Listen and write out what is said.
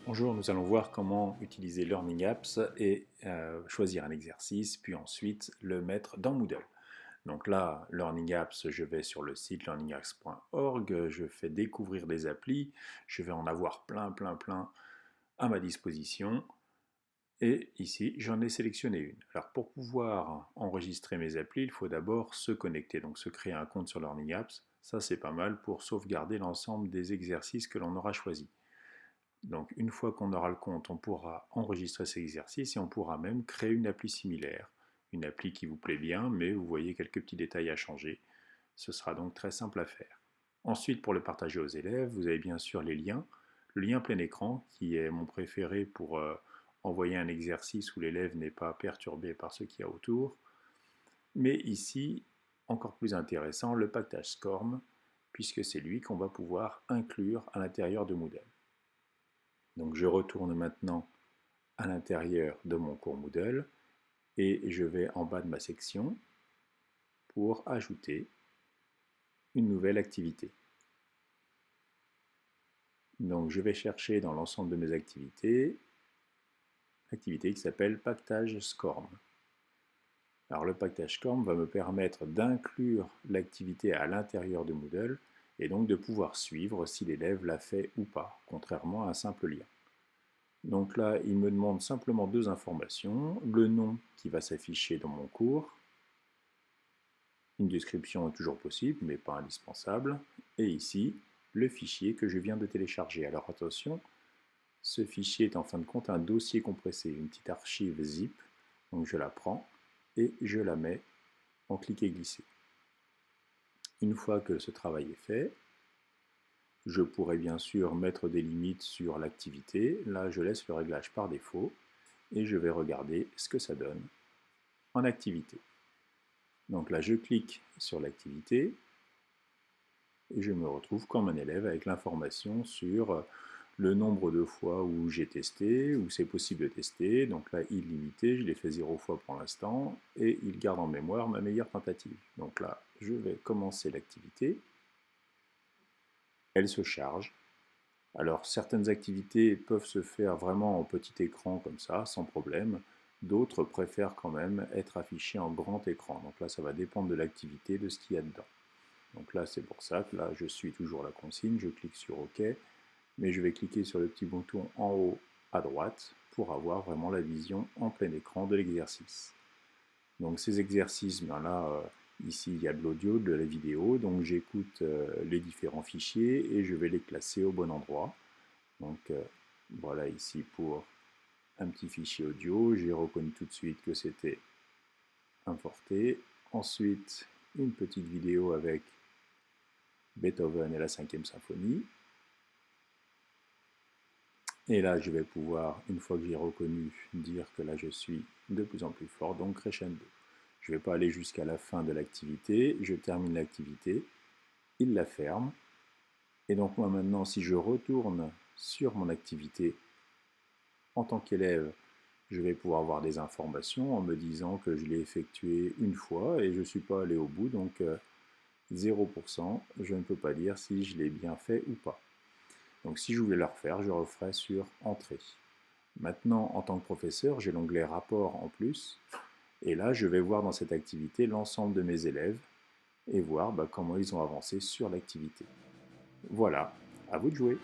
Bonjour, nous allons voir comment utiliser Learning Apps et choisir un exercice, puis ensuite le mettre dans Moodle. Donc là, Learning Apps, je vais sur le site learningapps.org, je fais découvrir des applis, je vais en avoir plein à ma disposition. Et ici, j'en ai sélectionné une. Alors pour pouvoir enregistrer mes applis, il faut d'abord se connecter, donc se créer un compte sur Learning Apps. Ça, c'est pas mal pour sauvegarder l'ensemble des exercices que l'on aura choisis. Donc une fois qu'on aura le compte, on pourra enregistrer ces exercices et on pourra même créer une appli similaire. Une appli qui vous plaît bien, mais vous voyez quelques petits détails à changer. Ce sera donc très simple à faire. Ensuite, pour le partager aux élèves, vous avez bien sûr les liens. Le lien plein écran, qui est mon préféré pour envoyer un exercice où l'élève n'est pas perturbé par ce qu'il y a autour. Mais ici, encore plus intéressant, le pactage SCORM, puisque c'est lui qu'on va pouvoir inclure à l'intérieur de Moodle. Donc je retourne maintenant à l'intérieur de mon cours Moodle et je vais en bas de ma section pour ajouter une nouvelle activité. Donc je vais chercher dans l'ensemble de mes activités, l'activité qui s'appelle Pactage SCORM. Alors le Pactage SCORM va me permettre d'inclure l'activité à l'intérieur de Moodle et donc de pouvoir suivre si l'élève l'a fait ou pas, contrairement à un simple lien. Donc là, il me demande simplement deux informations, le nom qui va s'afficher dans mon cours, une description est toujours possible, mais pas indispensable, et ici, le fichier que je viens de télécharger. Alors attention, ce fichier est en fin de compte un dossier compressé, une petite archive zip, donc je la prends et je la mets en cliquer-glisser. Une fois que ce travail est fait, je pourrais bien sûr mettre des limites sur l'activité. Là, je laisse le réglage par défaut et je vais regarder ce que ça donne en activité. Donc là, je clique sur l'activité et je me retrouve comme un élève avec l'information sur le nombre de fois où j'ai testé, où c'est possible de tester. Donc là, illimité, je l'ai fait 0 fois pour l'instant et il garde en mémoire ma meilleure tentative. Donc là, je vais commencer l'activité. Elle se charge. Alors certaines activités peuvent se faire vraiment en petit écran comme ça, sans problème. D'autres préfèrent quand même être affichées en grand écran. Donc là, ça va dépendre de l'activité, de ce qu'il y a dedans. Donc là, c'est pour ça que là, je suis toujours la consigne. Je clique sur OK, mais je vais cliquer sur le petit bouton en haut à droite pour avoir vraiment la vision en plein écran de l'exercice. Donc ces exercices, ben là, ici il y a de l'audio, de la vidéo, donc j'écoute les différents fichiers et je vais les classer au bon endroit. Donc voilà ici pour un petit fichier audio, j'ai reconnu tout de suite que c'était un forté. Ensuite, une petite vidéo avec Beethoven et la 5e symphonie. Et là, je vais pouvoir, une fois que j'ai reconnu, dire que là, je suis de plus en plus fort, donc crescendo. Je ne vais pas aller jusqu'à la fin de l'activité, je termine l'activité, il la ferme. Et donc moi maintenant, si je retourne sur mon activité en tant qu'élève, je vais pouvoir avoir des informations en me disant que je l'ai effectué une fois et je ne suis pas allé au bout, donc 0%, je ne peux pas dire si je l'ai bien fait ou pas. Donc si je voulais le refaire, je referais sur Entrée. Maintenant, en tant que professeur, j'ai l'onglet Rapport en plus, et là, je vais voir dans cette activité l'ensemble de mes élèves et voir comment ils ont avancé sur l'activité. Voilà, à vous de jouer.